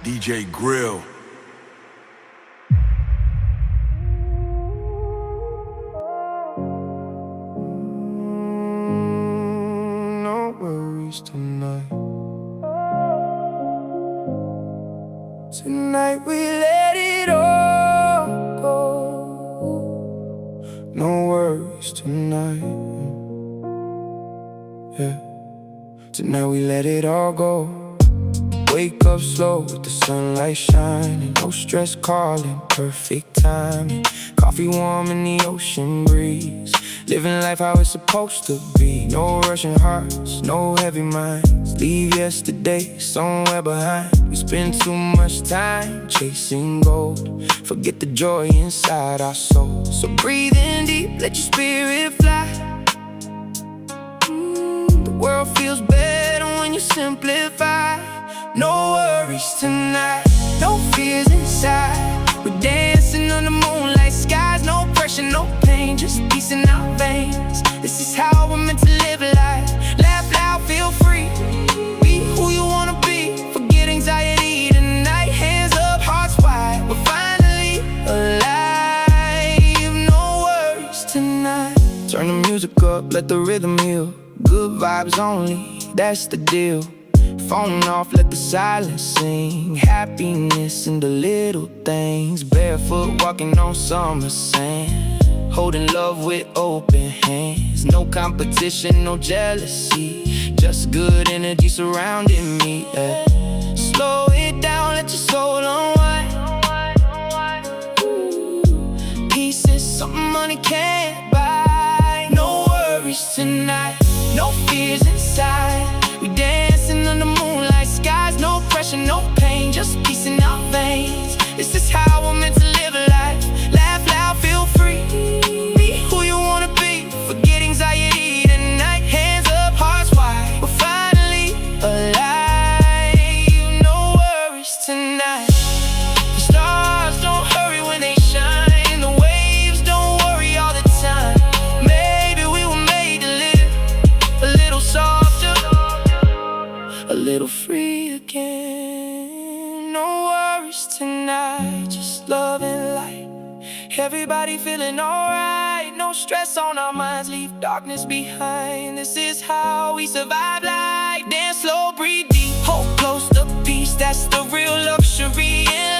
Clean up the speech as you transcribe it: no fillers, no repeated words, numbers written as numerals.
DJ Grill. No worries tonight. Tonight we let it all go. No worries tonight. Yeah. Tonight we let it all go. Wake up slow with the sunlight shining. No stress calling, perfect timing. Coffee warm in the ocean breeze. Living life how it's supposed to be. No rushing hearts, no heavy minds. Leave yesterday somewhere behind. We spend too much time chasing gold. Forget the joy inside our soul. So breathe in deep, let your spirit fly. The world feels better when you simplify. No worries tonight, no fears inside. We're dancing on the moonlight skies. No pressure, no pain, just peace in our veins. This is how we're meant to live life. Laugh loud, feel free. Be who you wanna be. Forget anxiety tonight. Hands up, hearts wide. We're finally alive. No worries tonight. Turn the music up, let the rhythm heal. Good vibes only, that's the deal. Phone off, let the silence sing. Happiness in the little things. Barefoot walking on summer sand. Holding love with open hands. No competition, no jealousy. Just good energy surrounding me, yeah. Slow it down, let your soul unwind. Peace is something money can't buy. No worries tonight, no fears inside. We dancing on the moonlight skies. No pressure, no pain, just peace in our veins. This is how we're meant to live life. Laugh loud, feel free. Be who you wanna be. Forget anxiety tonight. Hands up, hearts wide. We're finally alive. No worries tonight. The stars don't hurry when they shine. The waves don't worry all the time. Maybe we were made to live a little softer, a little free again. No worries tonight, just love and light. Everybody feeling alright. No stress on our minds, leave darkness behind. This is how we survive life. Dance slow, breathe deep, hold close to peace. That's the real luxury in life.